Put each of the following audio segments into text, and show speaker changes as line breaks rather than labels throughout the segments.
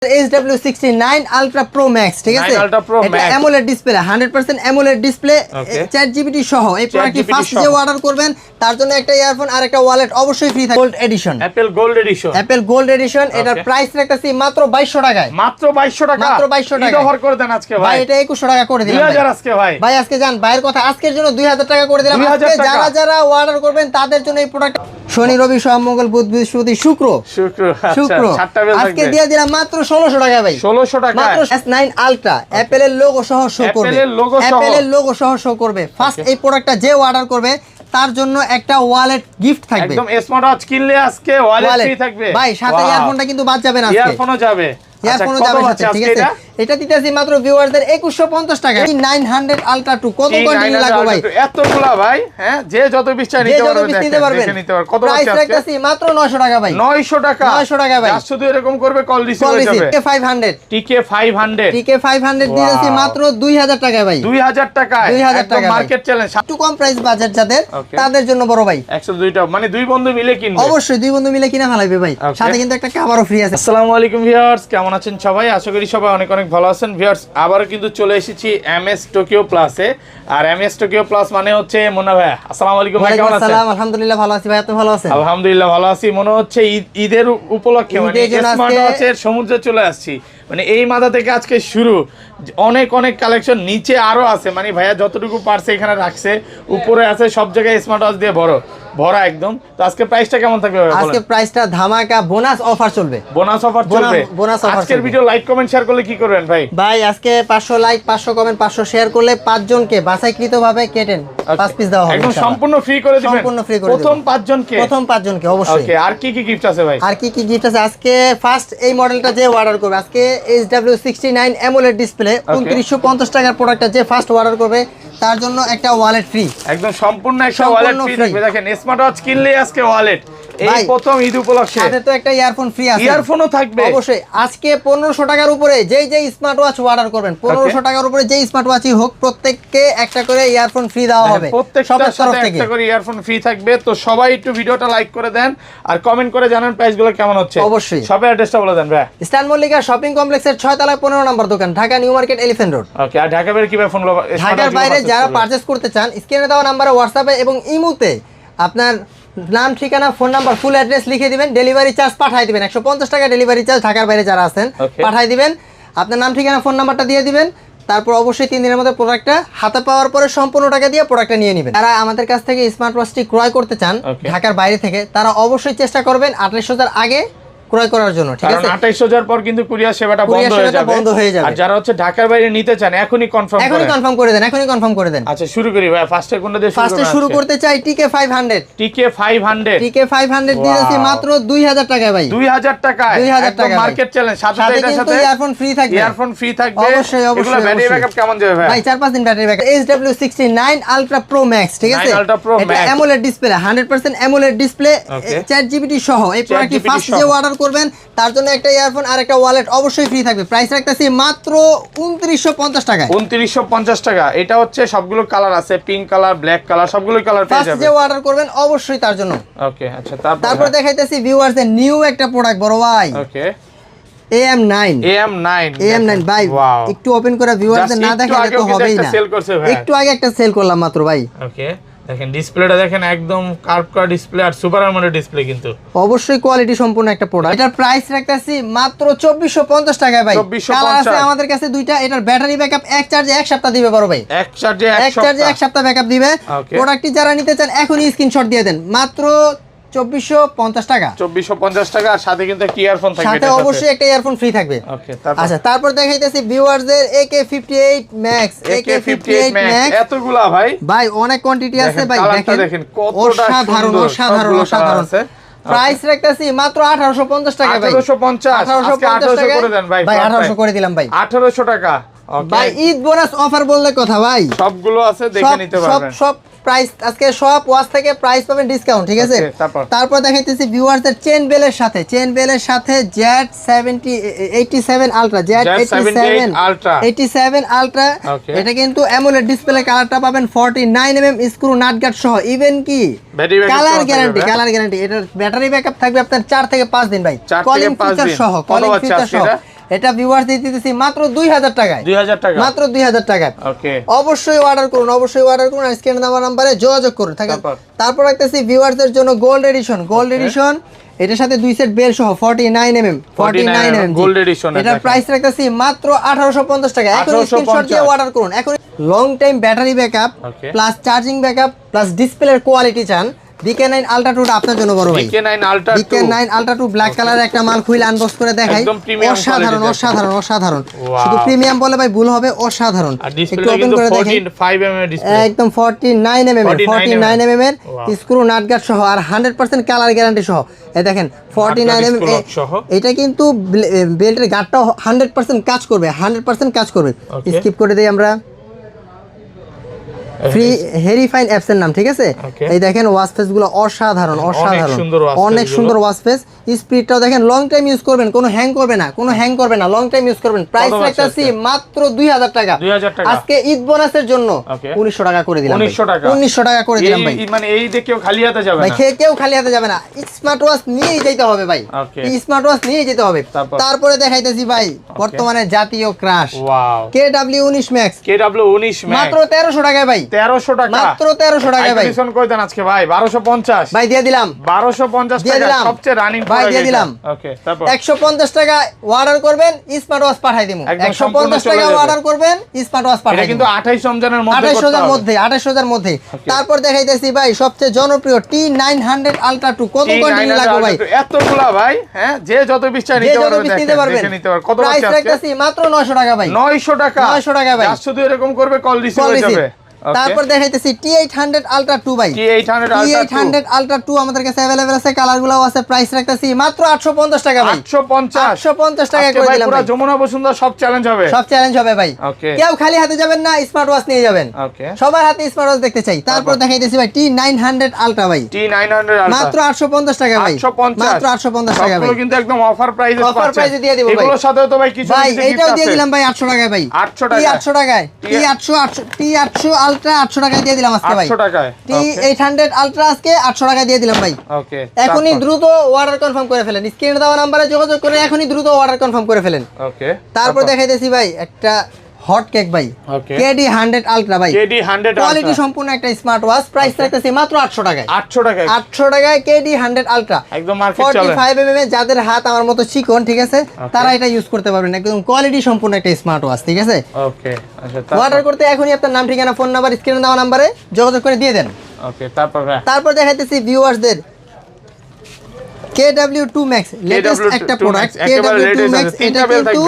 SW69 Ultra Pro Max ঠিক আছে এটা AMOLED display 100% AMOLED display chat GPT সহ এই প্রোডাক্টটি ফার্স্ট যে অর্ডার করবেন তার জন্য একটা ইয়ারফোন আর একটা ওয়ালেট অবশ্যই ফ্রি থাকবে gold addition Apple gold edition এটার প্রাইস রাখতেছি মাত্র 2200 টাকায়
মাত্র 2200 টাকা
মাত্র 2200 টাকা
অফার করে দেন আজকে ভাই
এটা 2100 টাকা করে দিলাম
2000 আজকে ভাই
আজকে জান ভাইয়ের কথা আজকের জন্য 2000 টাকা করে দিলাম আজকে যারা অর্ডার করবেন তাদের জন্য এই প্রোডাক্ট শনি রবি সোম মঙ্গল বুধ বৃহস্পতি শুক্র আজকে দিয়ে দিলাম মাত্র 1600 টাকা ভাই
1600 টাকা
মাত্র S9 Ultra অ্যাপলের লোগো সহ শো করবে অ্যাপলের লোগো সহ শো করবে ফার্স্ট এই প্রোডাক্টটা যে অর্ডার করবে তার জন্য একটা ওয়ালেট গিফট থাকবে
একদম স্মার্ট ওয়াচ কিনলে আজকে ওয়ালেট ফ্রি থাকবে
ভাই সাথে ইয়ারফোনটা কিন্তু বাদ যাবে না আজকে
ইয়ারফোনও যাবে
ইয়ারফোনও যাবে সাথে ঠিক আছে এটা দিতেছি মাত্র ভিউয়ারদের 2150 টাকা 900 Ultra 2 কত কোয়ান্টিটি লাগবে ভাই
এতগুলা ভাই হ্যাঁ যে যত বিস্তা নিতে পারবেন কত
প্রাইস রাখতেছি মাত্র 900 টাকা ভাই
900 টাকা ভাই শুধু এরকম করবে কল রিসিভ হয়ে যাবে
TK 500 দিতেছি মাত্র 2000 টাকা ভাই
2000 টাকা একদম মার্কেট চ্যালেঞ্জ
একটু কম প্রাইস বাজার যাদের তাদের জন্য বড় ভাই
102 টা মানে দুই বন্ধু মিলে কিনবে
অবশ্যই দুই বন্ধু মিলে কিনা ফেলাইবে ভাই সাথে কিন্তু একটা কভারও ফ্রি আছে
আসসালামু আলাইকুম ভিউয়ার্স কেমন আছেন সবাই আশা করি সবাই অনেক অনেক ভালো আছেন ভিউয়ার্স আবারো কিন্তু চলে এসেছি এমএস টোকিও প্লাসে আর এমএস টোকিও প্লাস মানে হচ্ছে মোনা ভাই আসসালামু আলাইকুম ভাই কেমন আছেন
আসসালাম আলহামদুলিল্লাহ ভালো আছি ভাই আপনি ভালো আছেন
আলহামদুলিল্লাহ ভালো আছি মনে হচ্ছে ঈদের উপলক্ষে মানে স্মার্ট ওয়াচের সমুদ্রে চলে আসছি মানে এই মাথা থেকে আজকে শুরু অনেক অনেক কালেকশন নিচে আরো আছে মানে ভাইয়া যতটুকু পারছে এখানে রাখছে উপরে আছে সব জায়গায় স্মার্ট ওয়াচ দিয়ে ভরা একদম তো আজকে প্রাইসটা কেমন থাকবে ভাই
আজকে প্রাইসটা ধামাকা বোনাস অফার চলবে
আজকের ভিডিও লাইক কমেন্ট শেয়ার করলে কি করবেন ভাই
আজকে 500 লাইক 500 কমেন্ট 500 শেয়ার করলে 5 জনকে বাছাইকৃতভাবে কেটেন 5 পিস দেওয়া হবে
একদম সম্পূর্ণ ফ্রি করে দিবেন
সম্পূর্ণ ফ্রি করে
প্রথম 5 জনকে
অবশ্যই
ওকে আর কি গিফট আছে ভাই
আর কি গিফট আছে আজকে ফার্স্ট এই মডেলটা যে অর্ডার করবে আজকে SW69 AMOLED ডিসপ্লে 2950 টাকার প্রোডাক্টটা যে ফার্স্ট অর্ডার করবে তার জন্য একটা ওয়ালেট ফ্রি
একদম সম্পূর্ণ একটা ওয়ালেট ফ্রি থাকবে দেখেন স্মার্ট ওয়াচ কিনলে আজকে ওয়ালেট এই প্রথম ঈদ উপলক্ষে
সাথে তো একটা ইয়ারফোন ফ্রি আছে
ইয়ারফোনও থাকবে
অবশ্যই আজকে 1500 টাকার উপরে যেই স্মার্ট ওয়াচ অর্ডার করবেন 1500 টাকার উপরে যেই স্মার্ট ওয়াচই হোক প্রত্যেককে একটা করে ইয়ারফোন ফ্রি দেওয়া হবে
প্রত্যেকটার সাথে একটা করে ইয়ারফোন ফ্রি থাকবে তো সবাই একটু ভিডিওটা লাইক করে দেন আর কমেন্ট করে জানান প্রাইসগুলো কেমন হচ্ছে
অবশ্যই
সবাই অ্যাড্রেসটা বলে দেন ভাই
স্টান মল্লিকা শপিং কমপ্লেক্সের 6 তলায় 15 নম্বর দোকান Dhaka new market elephant road
okay আর ঢাকা বাইরে কিভাবে ফোন
ঢাকার বাইরে যারা পারচেজ করতে চান স্ক্রিনে দেওয়া নম্বরে হোয়াটসঅ্যাপে এবং ইমোতে আপনার নাম ঠিকানা ফোন নাম্বার ফুল অ্যাড্রেস লিখে দিবেন ডেলিভারি চার্জ পাঠিয়ে দিবেন 150 টাকা ডেলিভারি চার্জ ঢাকার বাইরে যারা আছেন পাঠিয়ে দিবেন আপনার নাম ঠিকানা ফোন নাম্বারটা দিয়ে দিবেন তারপর অবশ্যই 3 দিনের মধ্যে প্রোডাক্টটা হাতে পাওয়ার পরে সম্পূর্ণ টাকা দিয়ে প্রোডাক্টটা নিয়ে নেবেন যারা আমাদের কাছ থেকে স্মার্ট ওয়াচটি ক্রয় করতে চান ঢাকার বাইরে থেকে তারা অবশ্যই চেষ্টা করবেন 28000 আগে ক্রয় করার জন্য ঠিক আছে
28000 পর কিন্তু কুরিয়ার সেবাটা বন্ধ হয়ে যাবে আর যারা হচ্ছে ঢাকার বাইরে নিতে চান এখনি কনফার্ম
করে দেন
আচ্ছা শুরু করি ভাই ফার্স্টে কোনটা দিয়ে
শুরু করতে চাই TK 500 দিয়েছি মাত্র 2000 টাকা ভাই
2000 টাকা একদম মার্কেট চ্যালেঞ্জ সাথে এটার সাথে
ইয়ারফোন ফ্রি থাকবে
অবশ্যই এগুলো ব্যাটারি ব্যাকআপ কেমন যাবে
ভাই 4-5 দিন battery backup SW69 Ultra Pro Max ঠিক আছে এটা AMOLED display 100% AMOLED display chat GPT সহ এই প্রোডাক্টটি ফার্স্ট যে অর্ডার করবেন তার জন্য একটা ইয়ারফোন আর একটা ওয়ালেট অবশ্যই ফ্রি থাকবে প্রাইস রাখতেছি মাত্র 2950 টাকা
2950 টাকা এটা হচ্ছে সবগুলো কালার আছে পিঙ্ক কালার ব্ল্যাক কালার সবগুলো কালার পেয়ে যাবেন
ফার্স্ট যে অর্ডার করবেন অবশ্যই তার জন্য
ওকে আচ্ছা
তারপর দেখাইতেছি ভিউয়ারদের নিউ একটা প্রোডাক্ট বড় ভাই
ওকে
AM9 ভাই একটু ওপেন করে ভিউয়ারদের না দেখালে তো হবেই না একটু আগে একটা সেল করলাম মাত্র ভাই
ওকে দেখেন ডিসপ্লেটা দেখেন একদম কার্ভ করা ডিসপ্লে আর সুপার আমোলেড ডিসপ্লে কিন্তু
অবশ্যই কোয়ালিটি সম্পূর্ণ একটা প্রোডাক্ট এটার প্রাইস রাখতেছি মাত্র 2450 টাকা ভাই কালার আছে আমাদের কাছে দুইটা এটার ব্যাটারি ব্যাকআপ এক চার্জে এক সপ্তাহ দিবে বড় ভাই
এক চার্জে
এক সপ্তাহ ব্যাকআপ দিবে প্রোডাক্টটি যারা নিতে চান এখনই স্ক্রিনশট দিয়ে দেন মাত্র 2450 টাকা
2450 টাকা আর সাথে কিন্তু একটা ইয়ারফোন থাকবে
সাথে অবশ্যই একটা ইয়ারফোন ফ্রি থাকবে
ওকে
আচ্ছা তারপর দেখাইতেছি ভিউয়ারদের AK58 Max
এতগুলা ভাই
অনেক কোয়ান্টিটি আছে ভাই
দেখেন কতটা
অসাধারণ প্রাইস রাখতেছি মাত্র 1850 টাকা ভাই
1850 করে দেন ভাই
1800 করে দিলাম ভাই
1800 টাকা
ভাই ঈদ বোনাস অফার বললে কথা ভাই
সবগুলো আছে দেখে নিতে পারবেন
সব প্রাইস আজকে সব ওয়াচ থেকে প্রাইস পাবেন ডিসকাউন্ট ঠিক আছে তারপর দেখাইতেছি ভিউয়ারদের চেন বেলের সাথে Z87 Ultra Z87 Ultra এটা কিন্তু AMOLED ডিসপ্লে কালারটা পাবেন 49mm স্ক্রু নাট গার্ড সহ ইভেন কি কালার গ্যারান্টি এটার ব্যাটারি ব্যাকআপ থাকবে আপনার 4 থেকে 5 দিন ভাই কলিং ফিচার সহ এটা ভিউয়ার্স দিতেছি মাত্র 2000 টাকায়।
2000 টাকা
মাত্র 2000 টাকায়।
ওকে,
অবশ্যই অর্ডার করুন, অবশ্যই অর্ডার করুন, আর স্ক্রিনে দেওয়া নম্বরে যোগাযোগ করুন। তারপর রাখতেছি ভিউয়ারদের জন্য গোল্ড এডিশন। গোল্ড এডিশন এটার সাথে 2 সেট বেল সহ 49 mm 49 mm
গোল্ড এডিশন।
এটার প্রাইস রাখতেছি মাত্র 1850 টাকা। এখন স্ক্রিনশট দিয়ে অর্ডার করুন। এখন long time battery backup plus charging backup plus ডিসপ্লের কোয়ালিটি চান, BK9 Ultra 2 আপনার জন্য বড় ভাই। BK9 Ultra 2 ব্ল্যাক কালারের একটা মাল খুলে আনবক্স করে দেখাই। অসাধারণ অসাধারণ অসাধারণ, শুধু প্রিমিয়াম বলে ভাই ভুল হবে, অসাধারণ।
একটু ওপেন করে দেখাই, 5 mm ডিসপ্লে,
একদম 49 mm এর স্ক্রু নাট গার্ড সহ আর 100% কালার গ্যারান্টি সহ। এই দেখেন 49 mm, এটা কিন্তু বেল্টের গার্ডটাও 100% কাজ করবে, 100% কাজ করবে। স্কিপ করে দেই আমরা। ফ্রি হেরিফাইন অ্যাপস এর নাম, ঠিক আছে। এই দেখেন ওয়াশ ফেস গুলো অসাধারণ অসাধারণ, অনেক সুন্দর ওয়াশ ফেস। স্পিডটাও দেখেন, লং টাইম ইউজ করবেন, কোনো হ্যাং করবে না, কোনো হ্যাং করবে না, লং টাইম ইউজ করবেন। প্রাইস রাখতেছি মাত্র 2000 টাকা। আজকে ঈদ বোনাসের জন্য 1900 টাকা করে দিলাম। 1900 টাকা করে দিলাম ভাই।
মানে এই যে কেউ খালি হাতে যাবে না
ভাই, কেউ খালি হাতে যাবে না। স্মার্ট ওয়াচ নিয়েই যেতে হবে ভাই, স্মার্ট ওয়াচ নিয়েই যেতে হবে। তারপরে দেখাইতেছি ভাই বর্তমানে জাতীয় crush KW19 Max।
KW19 Max
মাত্র 1300 টাকায় ভাই।
1300 টাকা,
মাত্র 1300 টাকায় ভাই।
ডিসকাউন্ট কই দেন আজকে ভাই? 1250
ভাই দিয়ে দিলাম।
1250 টাকা সবচেয়ে রানিং
ভাই দিয়ে দিলাম।
ওকে, তারপর
150 টাকা অর্ডার করবেন, স্মার্ট ওয়াচ পাঠাই দেব। 150 টাকা অর্ডার করবেন, স্মার্ট ওয়াচ পাঠাই দেব।
এটা কিন্তু 28 রমজানের মধ্যে,
28,000 মধ্যে। তারপর দেখাইতেছি ভাই সবচেয়ে জনপ্রিয় T900 Ultra 2। কত কোয়ান্টিটি লাগবে ভাই?
এতগুলা ভাই, হ্যাঁ, যে যত বিস্তার নিতে পারবে দেখে নিতে পারবে। কত
প্রাইস রাখতেছি মাত্র 900 টাকা ভাই।
900 টাকা,
900 টাকা ভাই।
শুধু এরকম করবে, কল রিসিভ হয়ে যাবে।
তারপর দেখাইতেছি T800 Ultra 2 ভাই। T800 Ultra 2 আমাদের কাছে अवेलेबल আছে, কালারগুলোও আছে। প্রাইস রাখতেছি মাত্র 850 টাকা ভাই। 850 টাকা করে দিলাম
পুরো যমুনা বসুন্ধরা সব চ্যালেঞ্জ হবে,
সব চ্যালেঞ্জ হবে ভাই। কেউ খালি হাতে যাবেন না, স্মার্ট ওয়াচ নিয়ে যাবেন। সবার হাতে স্মার্ট ওয়াচ দেখতে চাই। তারপর দেখাইতেছি ভাই T900 Ultra ভাই।
T900 Ultra
মাত্র 850 টাকা ভাই। মাত্র 850 টাকা ভাই।
সবগুলো কিন্তু একদম অফার প্রাইসে পাচ্ছেন।
অফার প্রাইসে দিয়ে দেব ভাই।
এগুলোর সাথে তো ভাই কিছু
ভাই এটাও দিয়ে দিলাম ভাই 800 টাকায় ভাই।
800 টাকা,
T800 টাকায়, T800 Ultra 800 টাকায় দিয়ে দিলাম আজকে ভাই।
800 টাকায়
T800 Ultra আজকে 800 টাকায় দিয়ে দিলাম ভাই।
ওকে,
এখনই দ্রুত অর্ডার কনফার্ম করে ফেলেন, স্ক্রিনে দেওয়া নম্বরে যোগাযোগ করে এখনই দ্রুত অর্ডার কনফার্ম করে ফেলেন।
ওকে,
তারপর দেখাইতেছি ভাই একটা হট কেক ভাই। KD100 Ultra ভাই।
KD100
কোয়ালিটি সম্পূর্ণ একটা স্মার্ট ওয়াচ। প্রাইস রাখতেছি মাত্র 800 টাকায়।
800 টাকায়,
800 টাকায় KD100 Ultra
একদম মার্কেট চলে।
45 mm যাদের হাত আমার মতো চিকন, ঠিক আছে, তারা এটা ইউজ করতে পারবেন। একদম কোয়ালিটি সম্পূর্ণ একটা স্মার্ট ওয়াচ, ঠিক আছে।
ওকে, আচ্ছা,
অর্ডার করতে এখনই আপনার নাম, ঠিকানা, ফোন নাম্বার স্ক্রিনে দেওয়া নম্বরে যোগাযোগ করে দিয়ে দেন।
ওকে, তারপর
দেখাইতেছি ভিউয়ারদের KW2 Max লেটেস্ট একটা প্রোডাক্ট। KW2 Max এটা কিন্তু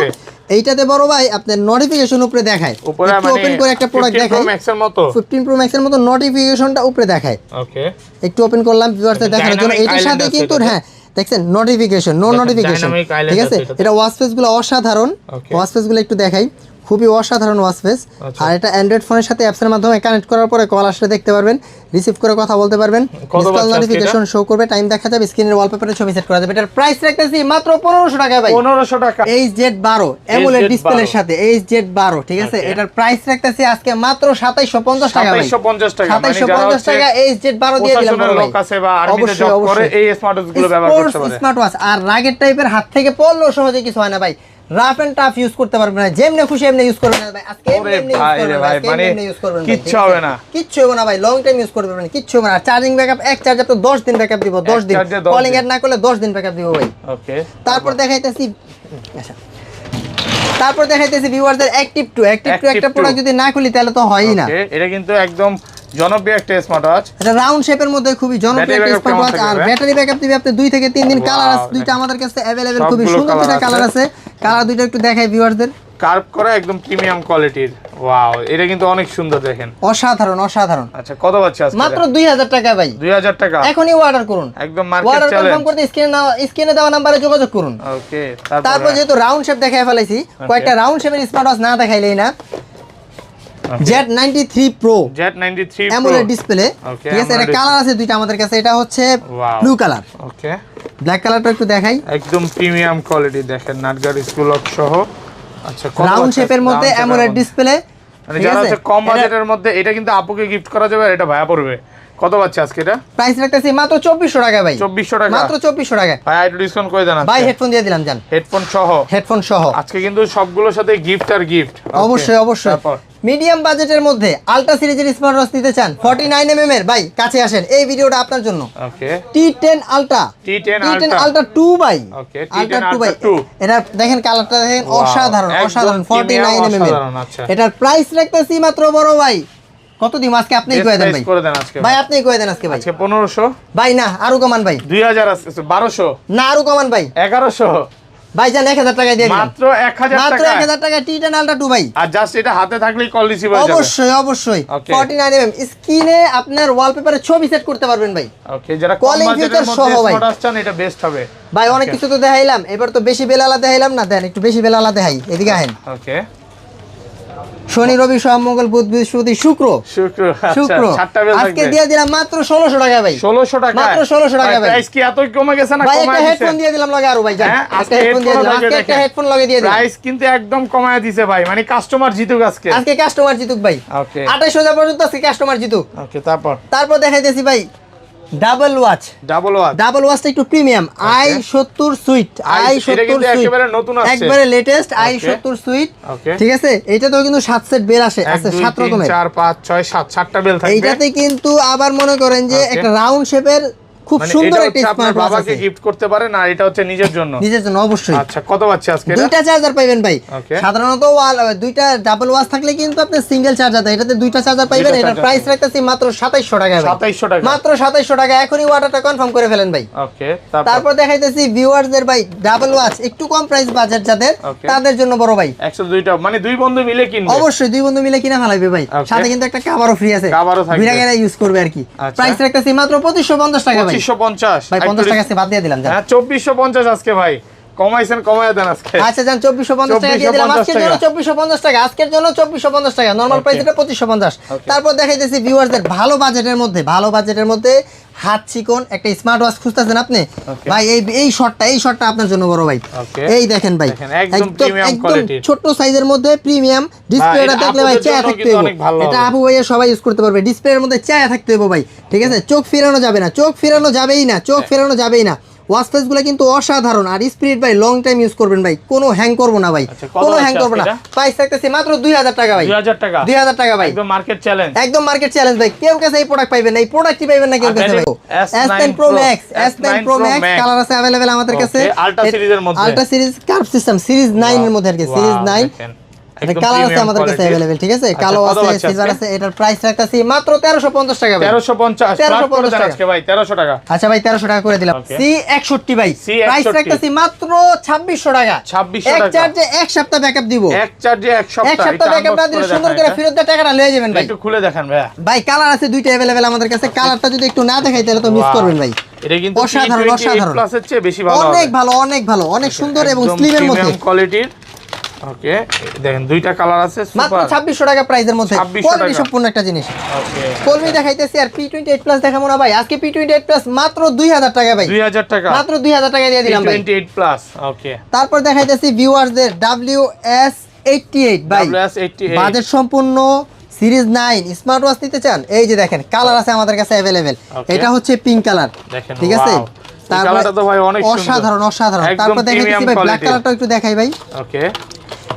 এইটাতে বড় ভাই আপনার নোটিফিকেশন উপরে দেখায়। একটু ওপেন করে একটা প্রোডাক্ট দেখাই।
15 Pro Max এর মতো,
15 Pro Max এর মতো নোটিফিকেশনটা উপরে দেখায়।
ওকে,
একটু ওপেন করলাম ভিউয়ারদের দেখানোর জন্য। এটার সাথে কিন্তু হ্যাঁ দেখছেন নোটিফিকেশন, নো নোটিফিকেশন, ঠিক আছে। এটা ওয়াচ ফেস গুলো অসাধারণ, ওয়াচ ফেস গুলো একটু দেখাই, খুবই অসাধারণ ওয়াচ ফেস। আর এটা অ্যান্ড্রয়েড ফোনের সাথে অ্যাপসের মাধ্যমে কানেক্ট করার পরে কল আসলে দেখতে পারবেন, রিসিভ করে কথা বলতে পারবেন, ডিসপ্লে নোটিফিকেশন শো করবে, টাইম দেখা যাবে, স্ক্রিনের ওয়ালপেপারে ছবি সেট করা যাবে। এটার প্রাইস রাখতেছি মাত্র 1500 টাকা ভাই।
1500 টাকা
HZ12 AMOLED ডিসপ্লের সাথে HZ12, ঠিক আছে। এটার প্রাইস রাখতেছি আজকে মাত্র 2750 টাকা ভাই।
2750 টাকা,
2750 টাকা HZ12 দিয়ে দিলাম ভাই।
লোক আছে বা আর্মিতে জব করে এই স্মার্ট ওয়াচ গুলো ব্যবহার করতে পারে।
স্মার্ট ওয়াচ আর রাগের টাইপের হাত থেকে পড়লো সহজে কিছু হয় না ভাই। রাফ এন্ড টাফ ইউজ করতে পারবেন না, যেমনি খুশি এমনি ইউজ করবেন না ভাই। আজকে এমনি ইউজ করবেন,
কিচ্ছু হবে না,
কিচ্ছু হবে না ভাই। লং টাইম ইউজ করতে পারবেন, কিচ্ছু হবে না। চার্জিং ব্যাকআপ, এক চার্জার তো 10 দিন ব্যাকআপ দিব, 10 দিন। কলিং এর না করলে 10 দিন ব্যাকআপ দিব ভাই।
ওকে,
তারপর দেখাইতেছি, আচ্ছা তারপর দেখাইতেছি ভিউয়ারদের অ্যাক্টিভ 2 একটা প্রোডাক্ট যদি না খুলি তাহলে তো হয়ই না।
এটা কিন্তু একদম জনপ্রিয় একটা স্মার্ট ওয়াচ।
এটা রাউন্ড শেপের মধ্যে খুবই জনপ্রিয় একটা স্মার্ট ওয়াচ। আর ব্যাটারি ব্যাকআপ দিবে আপনি 2 থেকে 3 দিন। কালার আছে দুইটা আমাদের কাছে अवेलेबल, খুবই সুন্দর দুইটা কালার আছে। কালার দুইটা একটু দেখাই ভিউয়ারদের।
কার্ভ করা একদম প্রিমিয়াম কোয়ালিটির। ওয়াও, এটা কিন্তু অনেক সুন্দর, দেখেন
অসাধারণ অসাধারণ।
আচ্ছা, কত পাচ্ছি আজকে?
মাত্র 2000 টাকা ভাই।
2000 টাকা,
এখনই অর্ডার করুন,
একদম মার্কেট
অর্ডার
চ্যালেঞ্জ।
কনফার্ম করতে স্ক্রিনে দেওয়া নম্বরে যোগাযোগ করুন।
ওকে,
তারপর যেহেতু রাউন্ড শেপ দেখাই ফেলাইছি, কয়েকটা রাউন্ড শেপের স্মার্ট ওয়াচ না দেখাইলেই না। Z93 Pro AMOLED ডিসপ্লে, ঠিক আছে। এটা কালার আছে দুইটা আমাদের কাছে। এটা হচ্ছে ব্লু কালার,
ওকে।
ব্ল্যাক কালারটা একটু দেখাই।
একদম প্রিমিয়াম কোয়ালিটি, দেখেন নাটগার্ড স্কুল লক সহ। আচ্ছা,
রাউন্ড শেপের মধ্যে AMOLED ডিসপ্লে,
মানে যারা হচ্ছে কম বাজেটের মধ্যে, এটা কিন্তু আপুকে গিফট করা যাবে আর এটা ভায়া পড়বে। কত পাচ্ছে আজকে এটা?
প্রাইস রাখতেছি মাত্র 2400 টাকা ভাই।
2400 টাকা,
মাত্র 2400 টাকা
ভাই। একটু ডিসকাউন্ট করে দেন
ভাই। হেডফোন দিয়ে দিলাম জান,
হেডফোন সহ।
হেডফোন সহ
আজকে কিন্তু সবগুলোর সাথে গিফট আর গিফট।
অবশ্যই অবশ্যই। মিডিয়াম বাজেটের মধ্যে আলট্রা সিরিজের স্মার্ট ওয়াচ নিতে চান 49mm এর ভাই, কাছে আসেন, এই ভিডিওটা আপনার জন্য।
ওকে,
T10 আলট্রা,
T10
আলট্রা 2 ভাই।
ওকে,
আলট্রা
T10
2 ভাই।
Ultra 2।
এটা দেখেন কালারটা দেখেন, অসাধারণ অসাধারণ। 49mm এর
আচ্ছা,
এটার প্রাইস রাখতেছি মাত্র বড় ভাই কত দিন আজকে আপনিই কয়ে দেন ভাই।
করে দেন আজকে
ভাই, আপনিই কয়ে দেন আজকে ভাই।
আজকে 1500
ভাই না, আরো কমান ভাই।
2000 আছে, 1200
না, আরো কমান ভাই।
1100
ভাই জান 1000 টাকা দিয়ে দিন।
মাত্র 1000 টাকা,
মাত্র 1000 টাকা T10 আলট্রা 2 ভাই।
আর জাস্ট এটা হাতে থাকলেই কল রিসিভ হয়ে যাবে।
অবশ্যই অবশ্যই।
Okay.
49mm স্ক্রিনে আপনার ওয়ালপেপারে ছবি সেট করতে পারবেন ভাই।
ওকে, যারা কম
Calling
বাজেটের
feature
মধ্যে
সহ ভাই।
স্মার্ট আসছেন, এটা বেস্ট হবে
ভাই অনেক কিছু তো দেখাইলাম, এবার তো বেশি বেলালা দেখাইলাম না, দেন একটু বেশি বেলালা দেখাই। এদিকে আহেন।
ওকে,
শনি রবি সোম মঙ্গল বুধ বৃহস্পতি শুক্র
শুক্র,
শুক্র
আচ্ছা, 7টা বেল
আজকে
থাকবে।
দিয়ে দিলাম মাত্র 1600 টাকা ভাই।
1600 টাকা,
মাত্র 1600 টাকা ভাই।
প্রাইস কি এতই কমে গেছে না
ভাই একটা
কমায় দিছে?
হেডফোন দিয়ে দিলাম লগে আরো ভাই জান।
হ্যাঁ,
একটা
আজকে
হেডফোন দিয়ে দিলাম,
হেডফোন
আজকে একটা হেডফোন লগে দিয়ে দিলাম।
প্রাইস কিন্তু একদম কমায় দিছে ভাই, মানে কাস্টমার জিতুক আজকে।
আজকে কাস্টমার জিতুক ভাই।
ওকে,
28000 পর্যন্ত আজকে কাস্টমার জিতুক।
ওকে, তারপর
দেখাইতেছি ভাই ডাবল ওয়াচ। ডাবল ওয়াচটা একটু প্রিমিয়াম, i70 সুইট।
এটা কিন্তু একেবারে নতুন আছে,
একবারে লেটেস্ট i70 সুইট।
ওকে,
ঠিক আছে, এটাতেও কিন্তু 7 সেট বেল আছে 7 রকমের।
4 5 6 7 7টা বেল থাকবে।
এইটাতে কিন্তু আবার মনে করেন যে একটা রাউন্ড শেপের খুব
মানে
সুন্দর
এটা
একটা
হচ্ছে আপনার
স্মার্ট ওয়াচ
বাবাকে
আছে।
গিফট করতে পারেন, আর এটা হচ্ছে নিজের জন্য।
নিজের জন্য অবশ্যই।
আচ্ছা, কত পাচ্ছে আজকে এটা?
দুইটা চার্জার পাইবেন ভাই।
Okay.
সাধারণত দুইটা ডাবল ওয়াচ থাকলে কিন্তু আপনি সিঙ্গেল চার্জার দেয়, এটাতে দুইটা চার্জার পাইবেন।
দুইটা
এটার
charger
প্রাইস রাখতেছি মাত্র 2700 টাকা ভাই।
2700 টাকা,
মাত্র 2700 টাকা। এখনই অর্ডারটা কনফার্ম করে ফেলেন ভাই।
ওকে,
তারপর দেখাইতেছি ভিউয়ারদের ভাই ডাবল ওয়াচ, একটু কম প্রাইস বাজেট যাদের,
Okay.
তাদের জন্য বড় ভাই।
102টা, মানে দুই বন্ধু মিলে কিনবে।
অবশ্যই দুই বন্ধু মিলে কিনা ফেলাইবে ভাই।
Okay.
সাথে কিন্তু একটা কভারও ফ্রি আছে,
কভারও থাকবে।
ভিড়া গেলে ইউজ করবে আর কি।
আচ্ছা।
প্রাইস রাখতেছি মাত্র 2550 টাকা ভাই।
2550
ভাই 50 টাকা আছে বাদ দিয়ে দিলাম জান।
হ্যাঁ, 2450 আজকে ভাই কমাইছেন, কমায় দেন আজকে।
আচ্ছা জান, 2450 টাকা দিয়ে দিলাম আজকের জন্য। 2450 টাকা আজকের জন্য, 2450 টাকা। নরমাল প্রাইস এটা 2550।
Okay.
তারপর দেখাইতেছি ভিউয়ারদের ভালো বাজেটের মধ্যে হাত চিকন একটা স্মার্ট ওয়াচ খুঁজতেছেন আপনি
Okay.
ভাই, এই শটটা আপনার জন্য বড় ভাই।
Okay.
এই দেখেন ভাই,
দেখেন, একদম premium quality
ছোট সাইজের মধ্যে প্রিমিয়াম। ডিসপ্লেটা
এটা
দেখলে ভাই
আপুদের
চায়া
জন্য
থাকতে
কিন্তু
হবে,
অনেক ভালো
এটা
হবে।
আপু ভাইয়া সবাই ইউজ করতে পারবে। ডিসপ্লের মধ্যে চায়া থাকতে হবে ভাই, ঠিক আছে? চোখ ফেরানো যাবে না, চোখ ফেরানো যাবেই না। ওয়াচ ফেসগুলো কিন্তু অসাধারণ, আর স্পিরিট ভাই লং টাইম ইউজ করবেন ভাই, কোনো হ্যাং করবো না ভাই,
আচ্ছা, কত
কোনো
আছে
হ্যাং করবো না।
এটা?
প্রাইস থাকতেছে মাত্র 2000 টাকা ভাই।
2000 টাকা,
2000 টাকা ভাই,
একদম মার্কেট চ্যালেঞ্জ।
একদম মার্কেট চ্যালেঞ্জ ভাই। কেউ কাছে এই প্রোডাক্ট পাইবেন না, এই প্রোডাক্টই পাইবেন না কেউ কাছে ভাই। S9 Pro Max, S9 Pro Max colour আছে अवेलेबल আমাদের কাছে।
আলট্রা সিরিজের মধ্যে,
ultra series curve system series 9 এর মধ্যে আর কি, সিরিজ 9 কালার আছে আমাদের কাছে अवेलेबल, ঠিক আছে? কালো আছে, সিলভার আছে। এটার প্রাইস রাখতেছি মাত্র 1350 টাকা ভাই।
1350
1350 টাকা
আজকে ভাই, 1300 টাকা।
আচ্ছা ভাই 1300 টাকা করে দিলাম।
Okay.
C61 ভাই,
C61
প্রাইস রাখতেছি মাত্র 2600 টাকা।
2600
এক
টাকা।
চার্জে এক সপ্তাহ ব্যাকআপ দিব।
এক চার্জে এক
এক
সপ্তাহ
সপ্তাহ ব্যাকআপ না দিলে সুন্দর করে ফেরত দিয়ে টাকাটা লয়ে যাবেন ভাই।
একটু খুলে দেখান ভাই।
ভাই কালার আছে দুইটা अवेलेबल আমাদের কাছে। কালারটা যদি একটু না দেখাই তাহলে তো মিস করবেন ভাই।
এটা কিন্তু
অসাধারণ, অসাধারণ।
প্লাস এর চেয়ে বেশি ভালো হবে।
অনেক ভালো, অনেক সুন্দর এবং স্লিমের মধ্যে।
প্রিমিয়াম কোয়ালিটির। ওকে, দেখেন দুইটা কালার আছে,
মাত্র
সুপার।
2600 টাকা প্রাইসের মধ্যে
2600
কোয়ালিটি
টাকা।
সম্পূর্ণ একটা জিনিস।
ওকে,
কলমি দেখাইতেছি আর P28 প্লাস দেখাবো না ভাই। আজকে P28 প্লাস মাত্র 2000 টাকা ভাই।
2000 টাকা,
মাত্র 2000 টাকা দিয়ে দিলাম ভাই।
28 প্লাস। ওকে,
তারপর দেখাইতেছি ভিউয়ারদের WS88 ভাই,
WS88
বাজেট সম্পূর্ণ সিরিজ 9 স্মার্ট ওয়াচ নিতে চান, এই যে দেখেন কালার আছে আমাদের কাছে अवेलेबल।
Okay.
এটা হচ্ছে পিঙ্ক কালার,
দেখেন,
ঠিক আছে?
wow। এই কালারটা তো ভাই অনেক সুন্দর।
অসাধারণ।
একদম
তারপর দেখাইতেছি
premium
ভাই ব্ল্যাক
quality।
কালারটাও একটু দেখাই ভাই।
ওকে,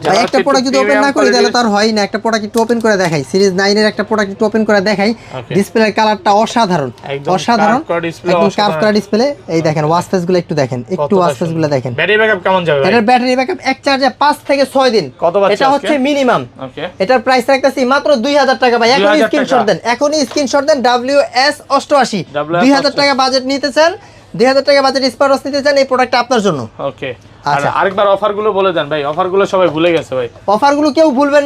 ভাই একটা প্রোডাক্ট যদি ওপেন না করি তাহলে তো আর হয় না। একটা প্রোডাক্ট একটু ওপেন করে দেখাই, সিরিজ 9 এর একটা প্রোডাক্ট একটু ওপেন করে দেখাই।
Okay.
ডিসপ্লের কালারটা অসাধারণ,
একদম
অসাধারণ,
curved করা display,
একদম কার্ভ
অসাধারণ।
করা ডিসপ্লে। এই দেখেন ওয়াচ ফেসগুলো একটু দেখেন, একটু ওয়াচ ফেসগুলো দেখেন।
ব্যাটারি ব্যাকআপ কেমন যাবে ভাই?
এটার ব্যাটারি ব্যাকআপ এক চার্জে 5 থেকে 6 দিন।
কত পাচ্ছি
এটা হচ্ছে
আজকে?
মিনিমাম।
ওকে,
এটার প্রাইস রাখতেছি মাত্র 2000 টাকা ভাই। এখনই
2000
স্ক্রিনশট
টাকা।
দেন, এখনই স্ক্রিনশট দেন। WS88
WS
2000 টাকা বাজেট নিতে চান, 2000 টাকা বাজেট স্মার্ট ওয়াচ নিতে চান, এই প্রোডাক্টটা আপনার জন্য।
ওকে। আর
আচ্ছা।
আরেকবার অফারগুলো বলে দেন ভাই, অফারগুলো সবাই ভুলে গেছে ভাই।
অফারগুলো কেউ ভুলবেন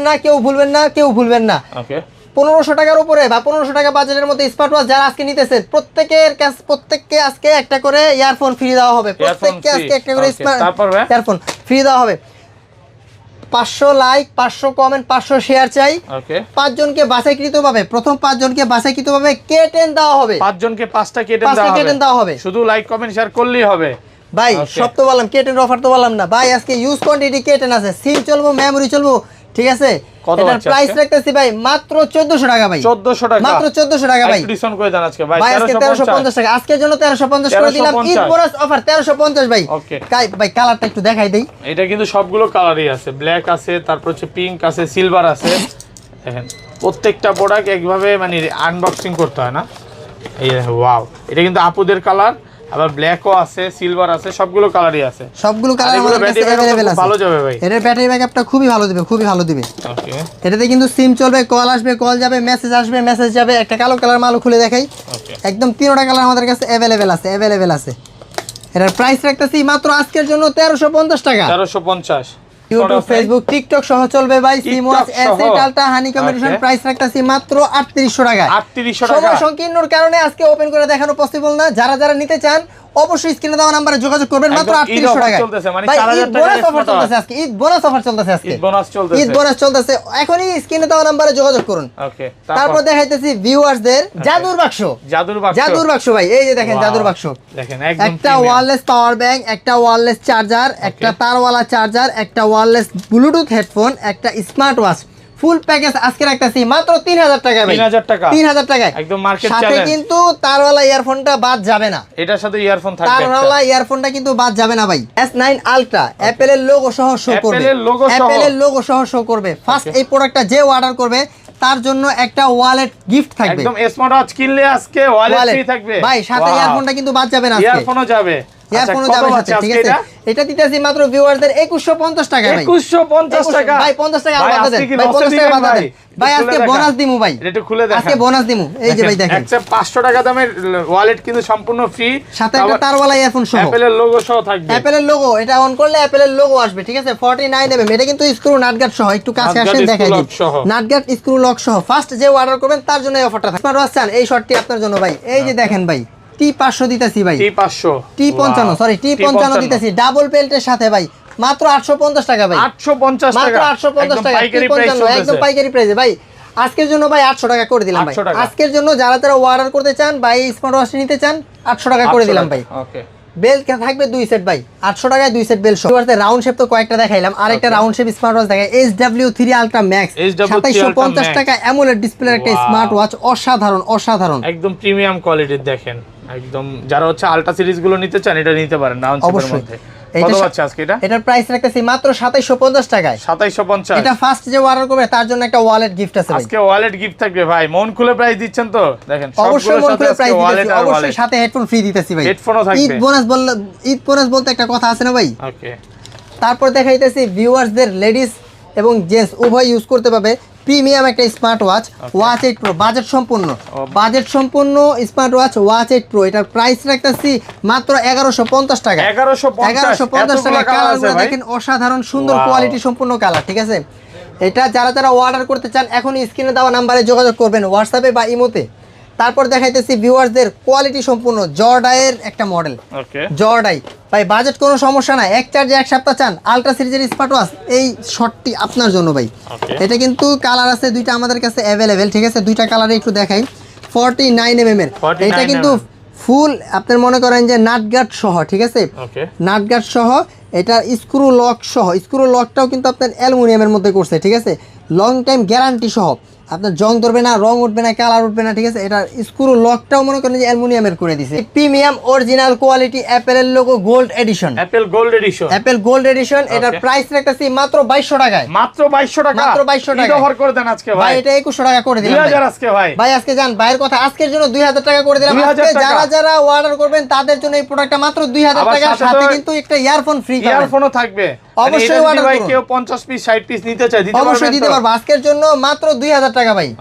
না।
ওকে,
1500 টাকার উপরে বা 1500 টাকা বাজেটের মধ্যে স্মার্ট ওয়াচ যারা আজকে নিতেছেন প্রত্যেককে আজকে একটা করে ইয়ারফোন ফ্রি দেওয়া হবে। প্রত্যেককে আজকে একটা করে
তারপর ভাই
ইয়ারফোন ফ্রি দেওয়া হবে। 500 লাইক, 500 কমেন্ট, 500 শেয়ার চাই।
ওকে,
5 জনকে বাছাইকৃতভাবে, প্রথম 5 জনকে বাছাইকৃতভাবে K10 দেওয়া হবে।
5 জনকে 5টা কেটেন
5টা K10 দেওয়া হবে।
শুধু লাইক কমেন্ট শেয়ার করলেই হবে
ভাই
Okay.
সব তো বললাম, K10 অফার তো বললাম না ভাই। আজকে ইউজ কোয়ান্টিটি K10 আছে, সিম চলবো, মেমোরি চলবো, ঠিক আছে
কত
এটার
আছে
প্রাইস
আজকে?
রাখতেছি ভাই মাত্র 1400 টাকা ভাই
1400 টাকা
মাত্র 1400 টাকা ভাই
একটু ডিসকাউন্ট করে দেন আজকে ভাই
ভাই আজকে 1350 টাকা আজকের জন্য 1350 করে দিলাম ঈদ
1350
বোনাস অফার 1350 ভাই
ওকে
ভাই কালারটা একটু দেখাই দেই
এটা কিন্তু সবগুলো কালারই আছে ব্ল্যাক আছে তারপর হচ্ছে পিঙ্ক আছে সিলভার আছে দেখেন প্রত্যেকটা প্রোডাক্ট একভাবে মানে আনবক্সিং করতে হয় না এই দেখেন ওয়াও এটা কিন্তু আপুদের কালার আবার ব্ল্যাকও আছে সিলভার আছে সবগুলো কালারই আছে
সবগুলো কালার আমাদের কাছে अवेलेबल আছে
ভালো যাবে ভাই
এর ব্যাটারি ব্যাকআপটা খুবই ভালো দিবে
ওকে
এটাতে কিন্তু সিম চলবে কল আসবে কল যাবে মেসেজ আসবে মেসেজ যাবে একটা কালো কালার মাল খুলে দেখাই
ওকে
একদম তিনটা কালার আমাদের কাছে अवेलेबल আছে এটার প্রাইস রাখতেছি মাত্র আজকের জন্য 1350 টাকা
1350
ইউটিউব ফেসবুক টিকটক সহ চলবে ভাই সিমওয়াচ
TikTok সহ।
এসএ আলট্রা হানি কম্বিনেশন
Okay.
প্রাইস রাখতেছি মাত্র 3800 টাকা
3800 টাকা
সময় সংকীর্ণর কারণে আজকে ওপেন করে দেখানো পসিবল না যারা নিতে চান অবশ্যই স্ক্রিনে দেওয়া নম্বরে যোগাযোগ করবেন মাত্র
একদম ঈদ
3800
offer
টাকা
চলতেছে, মানে
ভাই
4000
ঈদ বোনাস
টাকার
অফার
smart
চলতেছে আজকে ঈদ বোনাস অফার চলতেছে আজকে
ঈদ বোনাস চলতেছে
ঈদ বোনাস চলতেছে এখনই স্ক্রিনে দেওয়া নম্বরে যোগাযোগ করুন
ওকে
তারপর দেখাইতেছি ভিউয়ারদের জাদুর বাক্স
জাদুর বাক্স
ভাই এই যে দেখেন
Wow.
জাদুর বাক্স
দেখেন একদম
একটা
premium।
ওয়্যারলেস পাওয়ার ব্যাংক একটা ওয়্যারলেস চার্জার একটা তারওয়ালা চার্জার একটা ওয়্যারলেস ব্লুটুথ হেডফোন একটা স্মার্ট ওয়াচ ফুল প্যাকেজ আজকে রাখতেছি মাত্র 3000 টাকা ভাই
3000 টাকা
3000 টাকায়
একদম মার্কেট
সাথে
চ্যালেঞ্জ
কিন্তু তারওয়ালা ইয়ারফোনটা বাদ যাবে না
এটার সাথে ইয়ারফোন থাকবে
তারওয়ালা ইয়ারফোনটা কিন্তু বাদ যাবে না ভাই S9 আলট্রা অ্যাপেলের লোগো সহ শো করবে
অ্যাপেলের logo সহ।
অ্যাপেলের লোগো সহ শো করবে ফার্স্ট
Okay.
এই প্রোডাক্টটা যে অর্ডার করবে তার জন্য একটা ওয়ালেট গিফট থাকবে
একদম স্মার্ট ওয়াচ কিনলে আজকে ওয়ালেট
Wallet।
ফ্রি থাকবে
ভাই সাথে ইয়ারফোনটা কিন্তু বাদ যাবে না আজকে
ইয়ারফোনও যাবে
ইয়ারফোনও
আচ্ছা,
যাবে
কত
সাথে
বাচ্চা
ঠিক
আজকে
আছে এটা দিতেছি মাত্র ভিউয়ারদের 2150 টাকা ভাই
2150 টাকা
ভাই 50 টাকা
ভাই,
বাদ দেন
আজকে কি
ভাই
লসে
50 টাকা
দিবেন
বাদ
ভাই?
দেন ভাই
একটু
আজকে
খুলে
বোনাস
দেখান।
দিমু ভাই
এটা একটু খুলে দেখান
আজকে বোনাস দিমু এই যে ভাই দেখেন
একটা 500 টাকা দামের ওয়ালেট কিন্তু সম্পূর্ণ ফ্রি
সাথে একটা তারওয়ালা ইয়ারফোন সহ
অ্যাপেলের লোগো সহ থাকবে
অ্যাপেলের লোগো এটা অন করলে অ্যাপেলের লোগো আসবে ঠিক আছে 49 mm এটা কিন্তু স্ক্রু নাটগার্ড সহ একটু কাছে
নাটগার্ড,
আসেন দেখাই
screw
দিই
lock সহ।
নাটগার্ড স্ক্রু লক সহ ফার্স্ট যে অর্ডার করবেন তার জন্য এই অফারটা থাকবে স্মার্ট ওয়াচ চান এই শর্টটি আপনার জন্য ভাই এই যে দেখেন ভাই T500 দিতেছি ভাই
T500
T55 সরি T55 দিতেছি ডাবল বেল্টের সাথে ভাই মাত্র 850 টাকা ভাই
850
মাত্র
টাকা
850 টাকা
পাইকারি প্রাইস
T55 একদম পাইকারি প্রাইসে ভাই আজকের জন্য ভাই 800 টাকা করে দিলাম ভাই
800 টাকা।
আজকের জন্য যারা অর্ডার করতে চান ভাই স্মার্ট ওয়াচ নিতে চান 800 টাকা করে দিলাম ভাই
ওকে
বেল থাকবে 2 সেট ভাই 800 টাকায় 2 সেট বেল সহ রাউন্ড শেপ তো কয়েকটা দেখাইলাম আর একটা রাউন্ড শেপ স্মার্ট ওয়াচ দেখাই SW3 Ultra Max
SW3
2750 টাকা অ্যামোলেড ডিসপ্লের একটা
Wow.
স্মার্ট ওয়াচ অসাধারণ
একদম প্রিমিয়াম কোয়ালিটির দেখেন একদম যারা হচ্ছে আলট্রা সিরিজ গুলো নিতে চান এটা নিতে পারেন রাউন্ড শেপের
অবশ্যই।
মধ্যে
এইটা
কত বাচ্চা আজকে এটা
এটার প্রাইস রাখতেছি মাত্র 2750 টাকায়
2750
এটা ফার্স্ট যে অর্ডার করবে তার জন্য একটা ওয়ালেট গিফট আছে ভাই
আজকে ওয়ালেট গিফট থাকবে ভাই মন খুলে প্রাইস দিচ্ছেন তো দেখেন
অবশ্যই মন খুলে প্রাইস
ওয়ালেট
দিতেছি
আর
অবশ্যই
ওয়ালেট
সাথে হেডফোন ফ্রি দিতেছি ভাই
হেডফোনও থাকবে
ঈদ বোনাস বলতে একটা কথা আছে না ভাই
ওকে
তারপর দেখাইতেছি ভিউয়ার্সদের লেডিস এবং জেন্টস উভয় ইউজ করতে পারবে প্রিমিয়াম একটা smart watch watch 8 pro budget সম্পূর্ণ স্মার্ট ওয়াচ ওয়াচ 8 প্রো এটার প্রাইস রাখতেছি মাত্র 1150 টাকা 1150 টাকা কালারগুলো দেখেন অসাধারণ সুন্দর
Wow.
কোয়ালিটি সম্পূর্ণ কালার ঠিক আছে এটা যারা অর্ডার করতে চান এখনই স্ক্রিনে দেওয়া নাম্বারে যোগাযোগ করবেন হোয়াটসঅ্যাপে বা ইমোতে তারপর দেখাইতেছি ভিউয়ার্সদের কোয়ালিটি সম্পূর্ণ জর্ডাইয়ের একটা মডেল
ওকে
জর্ডাই ভাই বাজেট কোনো সমস্যা নাই এক চার্জে এক সপ্তাহ চান আলট্রা সিরিজের স্মার্ট ওয়াচ এই শর্টটি আপনার জন্য ভাই
Okay.
এটা কিন্তু কালার আছে দুইটা আমাদের কাছে অ্যাভেলেবেল ঠিক আছে দুইটা কালারে একটু দেখাই 49 mm এর
49
এটা কিন্তু ফুল আপনার মনে করেন যে নাটগার্ড সহ ঠিক আছে
ওকে
নাটগার্ড সহ এটা স্ক্রু লকটাও কিন্তু আপনার অ্যালুমিনিয়ামের মধ্যে করছে ঠিক আছে লং টাইম গ্যারান্টি সহ আপনার জং ধরবে না রং উঠবে না কালার উঠবে না ঠিক আছে এটা স্ক্রু লকটাও মনে করেন যে অ্যালুমিনিয়ামের করে দিছে প্রিমিয়াম অরিজিনাল কোয়ালিটি অ্যাপেলের logo gold edition
Apple gold edition
এটার প্রাইস রাখতেছি মাত্র 2200 টাকায়
মাত্র 2200 টাকা
মাত্র 2200 টাকা।
ঈদ অফার করে দেন আজকে
ভাই
ভাই
এটা 2100 টাকা করে দিলাম ভাই
2000 আজকে ভাই
ভাই আজকে যান ভাইয়ের কথা আজকের জন্য 2000 টাকা করে দিলাম
2000
আজকে
টাকা।
যারা অর্ডার করবেন তাদের জন্য এই প্রোডাক্টটা মাত্র 2000
আবার
টাকা
সাথে
সাথে
তো
কিন্তু একটা ইয়ারফোন ফ্রি পাবেন
ইয়ারফোনও থাকবে
অবশ্যই
মানে এটা যদি
order
ভাই
করুন।
কেউ 50 পিস 60 পিস নিতে চায় দিতে
অবশ্যই
পারবেন
দিতে
তো?
পারবো আজকের জন্য মাত্র 2000 টাকা ভাই